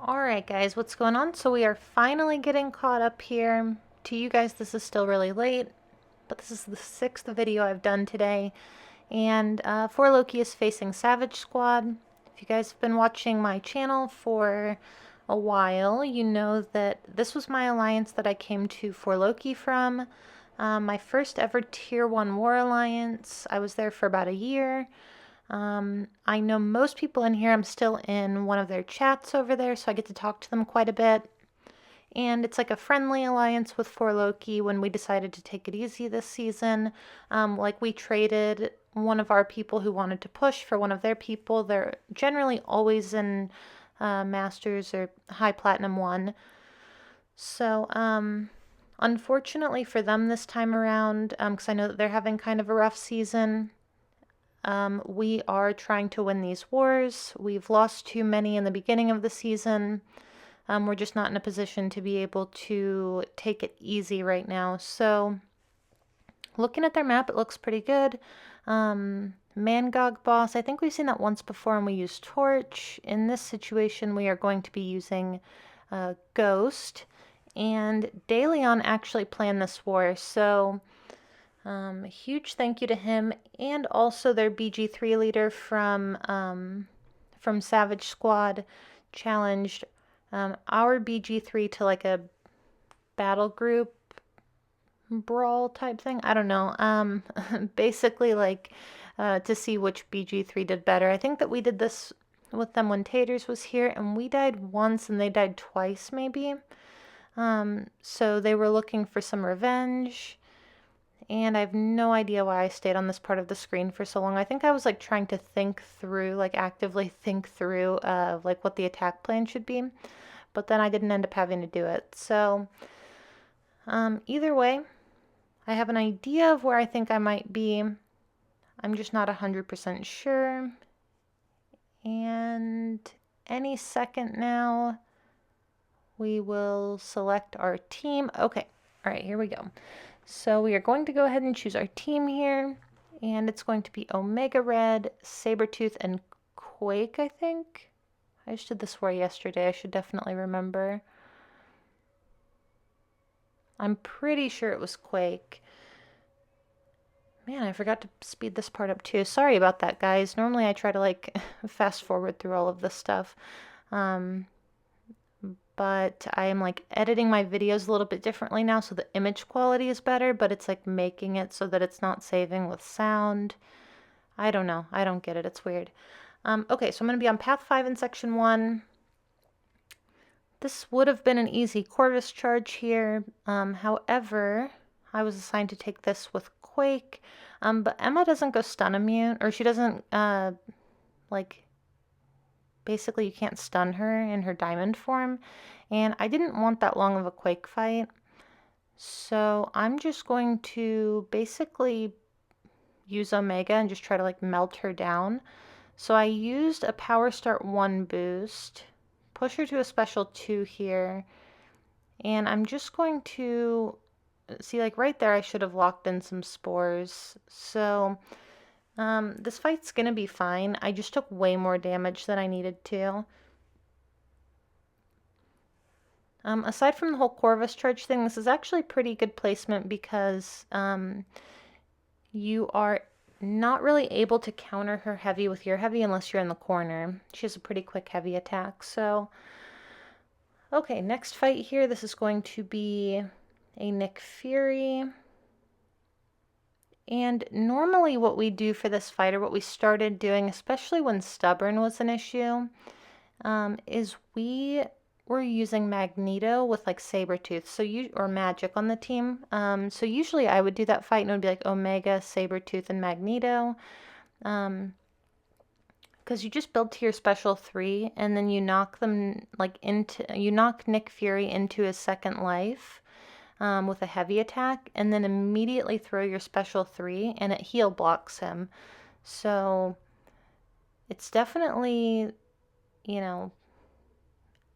Alright guys, what's going on? So we are finally getting caught up here. To you guys, this is still really late, but this is the 6th video I've done today. And 4 Loki is facing Savage Squad. If you guys have been watching my channel for a while, you know that this was my alliance that I came to 4 Loki from. My first ever Tier 1 War Alliance. I was there for about a year. I know most people in here. I'm still in one of their chats over there, so I get to talk to them quite a bit. And it's like a friendly alliance with 4 Loki when we decided to take it easy this season. Like we traded one of our people who wanted to push for one of their people. They're generally always in Masters or High Platinum 1. So, unfortunately for them this time around, because I know that they're having kind of a rough season, we are trying to win these wars. We've lost too many in the beginning of the season. We're just not in a position to be able to take it easy right now. So looking at their map, it looks pretty good. MCoC boss, I think we've seen that once before and we used Torch. In this situation, we are going to be using Ghost. And DeLeon actually planned this war, so a huge thank you to him, and also their BG3 leader from Savage Squad challenged our BG3 to like a battle group brawl type thing. I don't know. Basically like to see which BG3 did better. I think that we did this with them when Taters was here, and we died once and they died twice maybe. So they were looking for some revenge. And I have no idea why I stayed on this part of the screen for so long. I think I was like trying to think through, like actively think through like what the attack plan should be. But then I didn't end up having to do it. So either way, I have an idea of where I think I might be. I'm just not 100% sure. And any second now, we will select our team. Okay, all right, here we go. So we are going to go ahead and choose our team here, and it's going to be Omega Red, Sabretooth, and Quake, I think. I just did this war yesterday. I should definitely remember. I'm pretty sure it was Quake. Man, I forgot to speed this part up too. Sorry about that, guys. Normally I try to like fast forward through all of this stuff. But I am like editing my videos a little bit differently now, so the image quality is better, but it's like making it so that it's not saving with sound. I don't know. I don't get it. It's weird. Okay, so I'm going to be on Path 5 in Section 1. This would have been an easy Corvus charge here. However, I was assigned to take this with Quake. But Emma doesn't go stun immune, or she doesn't, like, basically you can't stun her in her diamond form, and I didn't want that long of a Quake fight, so I'm just going to basically use Omega and just try to like melt her down. So I used a Power Start 1 boost, push her to a special 2 here, and I'm just going to see, like right there I should have locked in some spores. So this fight's gonna be fine. I just took way more damage than I needed to. Aside from the whole Corvus charge thing, this is actually pretty good placement because you are not really able to counter her heavy with your heavy unless you're in the corner. She has a pretty quick heavy attack. So, okay, next fight here. This is going to be a Nick Fury. And normally what we do for this fight, or what we started doing, especially when stubborn was an issue, is we were using Magneto with like Sabretooth, or Magic on the team. So usually I would do that fight and it would be like Omega, Sabretooth, and Magneto. Because you just build to your special 3 and then you knock them like you knock Nick Fury into his second life. With a heavy attack, and then immediately throw your special 3 and it heal blocks him. So it's definitely, you know,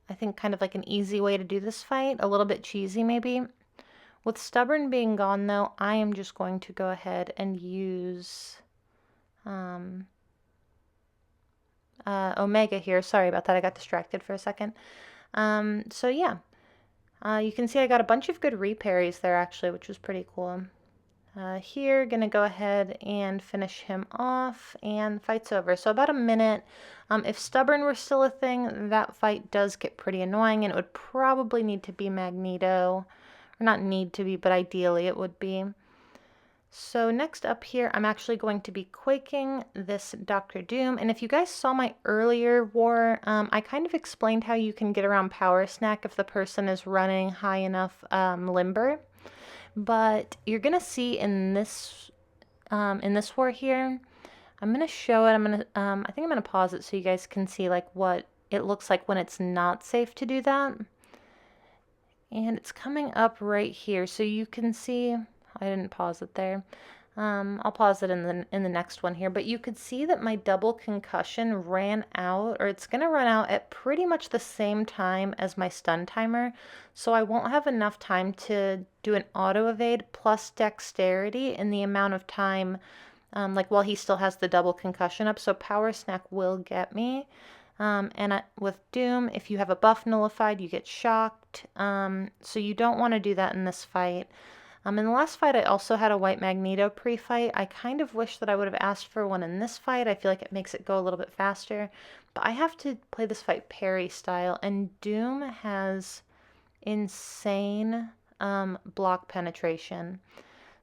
I think kind of like an easy way to do this fight, a little bit cheesy maybe. With stubborn being gone though, I am just going to go ahead and use Omega here. Sorry about that, I got distracted for a second. So yeah, you can see I got a bunch of good reparries there actually, which was pretty cool. Here, gonna go ahead and finish him off, and fight's over. So about a minute. If stubborn were still a thing, that fight does get pretty annoying, and it would probably need to be Magneto. Or not need to be, but ideally it would be. So next up here, I'm actually going to be quaking this Dr. Doom. And if you guys saw my earlier war, I kind of explained how you can get around Power Snack if the person is running high enough limber. But you're gonna see in this war here, I'm gonna show it. I think I'm gonna pause it so you guys can see like what it looks like when it's not safe to do that. And it's coming up right here, so you can see. I didn't pause it there. I'll pause it in the next one here, but you could see that my double concussion ran out, or it's going to run out at pretty much the same time as my stun timer, so I won't have enough time to do an auto evade plus dexterity in the amount of time, like while he still has the double concussion up, so Power Snack will get me. With Doom, if you have a buff nullified, you get shocked, so you don't want to do that in this fight. In the last fight, I also had a White Magneto pre-fight. I kind of wish that I would have asked for one in this fight. I feel like it makes it go a little bit faster. But I have to play this fight parry style, and Doom has insane block penetration.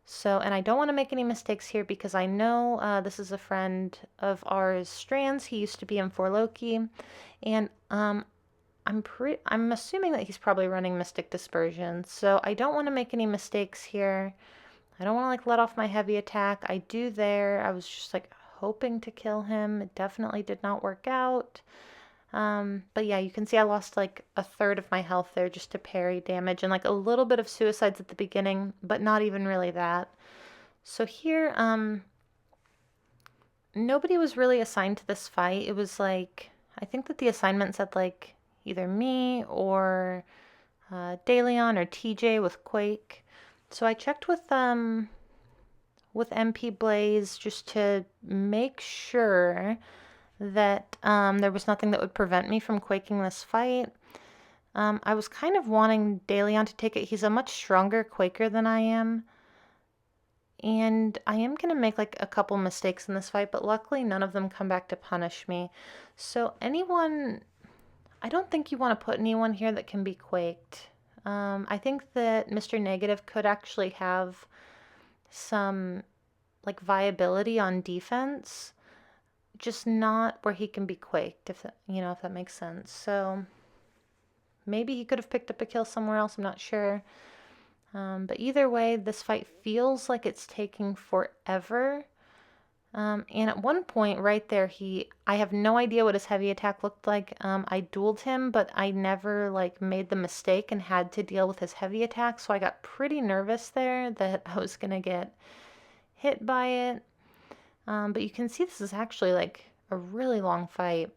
So, and I don't want to make any mistakes here because I know this is a friend of ours, Strands. He used to be in 4 Loki, and I'm assuming that he's probably running Mystic Dispersion, so I don't want to make any mistakes here. I don't want to like let off my heavy attack. I do there. I was just like hoping to kill him. It definitely did not work out. But yeah, you can see I lost like a third of my health there just to parry damage, and like a little bit of suicides at the beginning, but not even really that. So here, nobody was really assigned to this fight. It was like, I think that the assignment said like either me or DeLeon or TJ with Quake. So I checked with MP Blaze just to make sure that there was nothing that would prevent me from quaking this fight. I was kind of wanting DeLeon to take it. He's a much stronger Quaker than I am. And I am going to make like a couple mistakes in this fight, but luckily none of them come back to punish me. So I don't think you want to put anyone here that can be quaked. I think that Mr. Negative could actually have some like viability on defense, just not where he can be quaked, if that makes sense. So maybe he could have picked up a kill somewhere else, I'm not sure. But either way, this fight feels like it's taking forever. And at one point right there, I have no idea what his heavy attack looked like. I dueled him, but I never like made the mistake and had to deal with his heavy attack. So I got pretty nervous there that I was going to get hit by it. But you can see this is actually like a really long fight.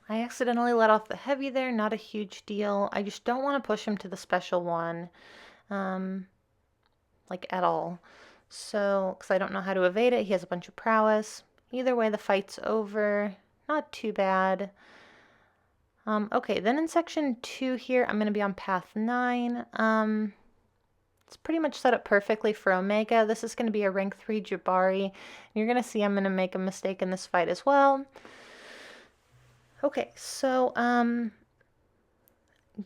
I accidentally let off the heavy there, not a huge deal. I just don't want to push him to the special one, like at all. So, because I don't know how to evade it, he has a bunch of prowess. Either way, the fight's over. Not too bad. Okay, then in section 2 here, I'm going to be on path 9. It's pretty much set up perfectly for Omega. This is going to be a rank 3 Jabari. You're going to see I'm going to make a mistake in this fight as well. Okay, so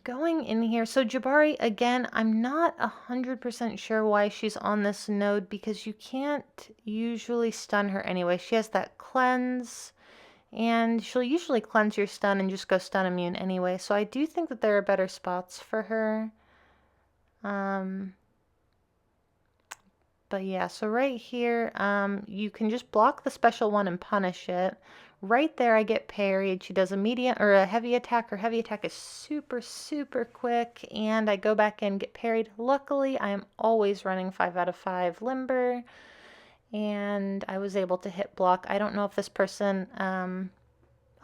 going in here, so Jabari, again, I'm not 100% sure why she's on this node because you can't usually stun her anyway. She has that cleanse, and she'll usually cleanse your stun and just go stun immune anyway, so I do think that there are better spots for her. But yeah, so right here, you can just block the special one and punish it. Right there, I get parried. She does a medium or a heavy attack. Her heavy attack is super, super quick, and I go back and get parried. Luckily, I am always running 5 out of 5 limber, and I was able to hit block. I don't know if this person,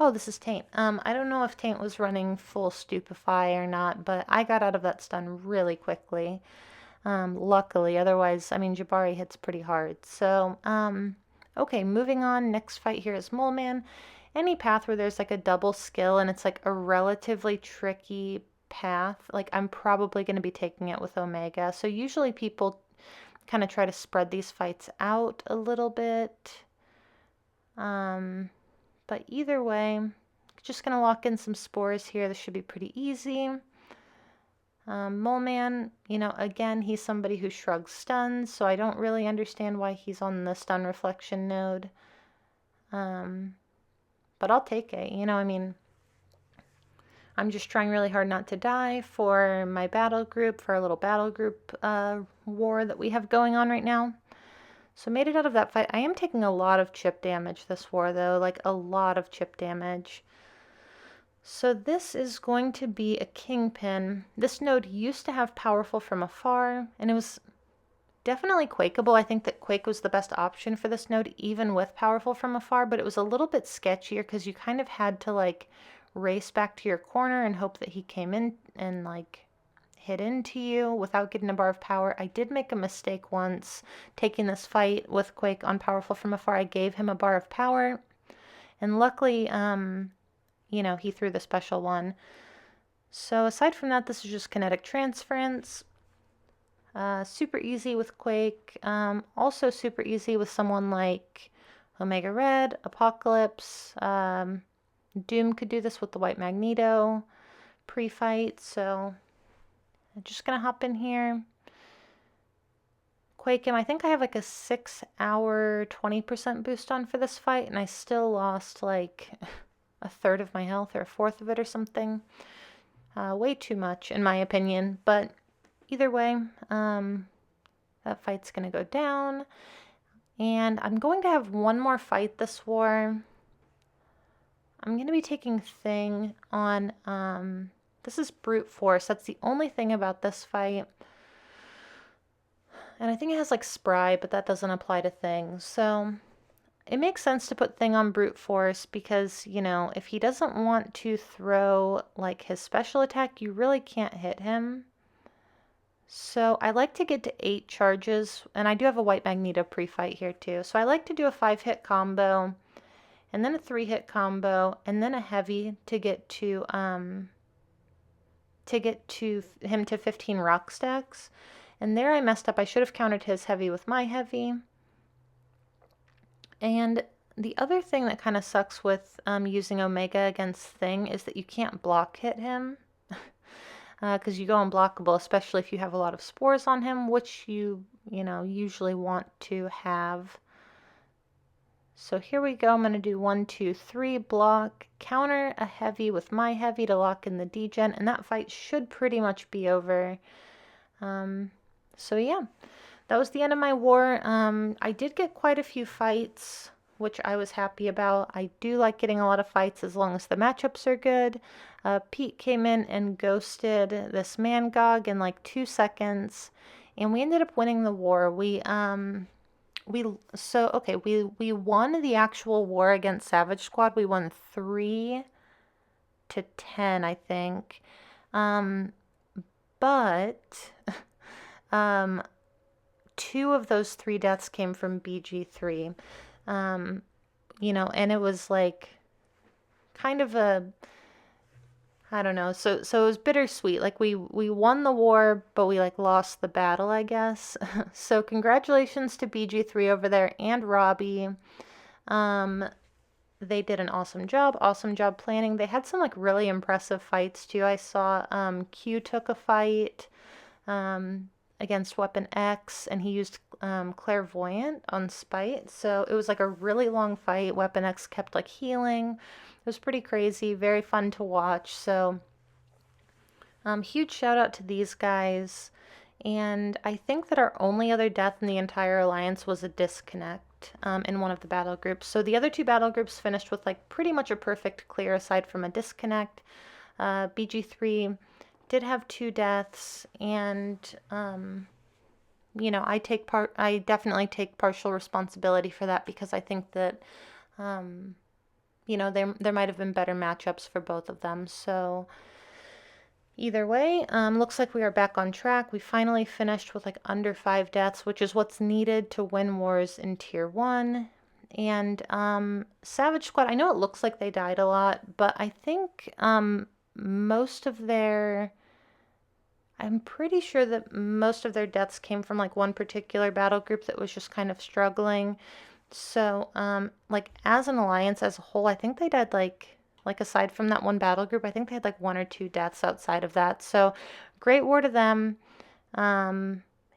oh, this is Taint. I don't know if Taint was running full stupefy or not, but I got out of that stun really quickly. Luckily, otherwise, I mean, Jabari hits pretty hard. So, okay, moving on. Next fight here is Mole Man. any path where there's like a double skill and it's like a relatively tricky path, like I'm probably going to be taking it with Omega. So usually people kind of try to spread these fights out a little bit. But either way, just going to lock in some spores here. This should be pretty easy. Mole Man, you know, again, he's somebody who shrugs stuns, so I don't really understand why he's on the stun reflection node. But I'll take it, you know, I mean, I'm just trying really hard not to die for my battle group, for our little battle group war that we have going on right now. So made it out of that fight. I am taking a lot of chip damage this war, though, like a lot of chip damage. So this is going to be a Kingpin. This node used to have Powerful from Afar, and it was definitely Quakeable. I think that Quake was the best option for this node, even with Powerful from Afar, but it was a little bit sketchier because you kind of had to like race back to your corner and hope that he came in and like hit into you without getting a bar of power. I did make a mistake once taking this fight with Quake on Powerful from Afar. I gave him a bar of power, and luckily, you know, he threw the special one. So aside from that, this is just kinetic transference. Super easy with Quake. Also super easy with someone like Omega Red, Apocalypse. Doom could do this with the White Magneto pre-fight. So I'm just going to hop in here. Quake him. I think I have like a 6-hour 20% boost on for this fight, and I still lost like a third of my health or a fourth of it or something. Way too much in my opinion, but either way, that fight's gonna go down, and I'm going to have one more fight this war. I'm gonna be taking Thing on, this is Brute Force. That's the only thing about this fight. And I think it has like Spry, but that doesn't apply to Thing. So it makes sense to put Thing on Brute Force because, you know, if he doesn't want to throw like his special attack, you really can't hit him. So I like to get to 8 charges, and I do have a White Magneto pre-fight here too. So I like to do a 5-hit combo, and then a 3-hit combo, and then a heavy to get to him to 15 rock stacks. And there I messed up. I should have countered his heavy with my heavy. And the other thing that kind of sucks with using Omega against Thing is that you can't block hit him because you go unblockable, especially if you have a lot of spores on him, which you know, usually want to have. So here we go. I'm going to do 1, 2, 3 block, counter a heavy with my heavy to lock in the degen, and that fight should pretty much be over. So yeah, that was the end of my war. I did get quite a few fights, which I was happy about. I do like getting a lot of fights as long as the matchups are good. Pete came in and ghosted this MCoC in like 2 seconds, and we ended up winning the war. We won the actual war against Savage Squad. We won 3-10, I think. But 2 of those 3 deaths came from BG3. You know, and it was like kind of a, I don't know, so it was bittersweet. Like we won the war, but we like lost the battle, I guess. So congratulations to BG3 over there and Robbie. They did an awesome job planning. They had some like really impressive fights too. I saw Q took a fight against Weapon X, and he used Clairvoyant on Spite. So it was like a really long fight. Weapon X kept like healing. It was pretty crazy, very fun to watch. So huge shout out to these guys. And I think that our only other death in the entire alliance was a disconnect in one of the battle groups. So the other 2 battle groups finished with like pretty much a perfect clear aside from a disconnect. BG3 did have 2 deaths, and you know, I definitely take partial responsibility for that because I think that you know, there might have been better matchups for both of them. So either way, looks like we are back on track. We finally finished with like under 5 deaths, which is what's needed to win wars in Tier 1. And Savage Squad, I know it looks like they died a lot, but I think most of their, I'm pretty sure that most of their deaths came from like one particular battle group that was just kind of struggling. So, like as an alliance as a whole, I think they died like aside from that one battle group, I think they had like 1 or 2 deaths outside of that. So, great war to them.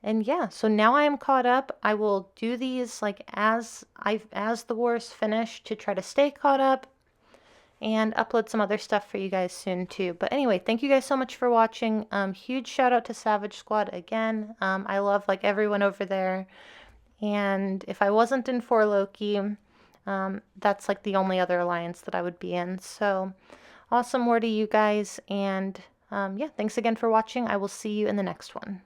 And yeah, so now I am caught up. I will do these like as the war is finished to try to stay caught up and upload some other stuff for you guys soon too. But anyway, thank you guys so much for watching. Huge shout out to Savage Squad again. I love like everyone over there. And if I wasn't in For Loki, that's like the only other alliance that I would be in. So awesome war to you guys. And yeah, thanks again for watching. I will see you in the next one.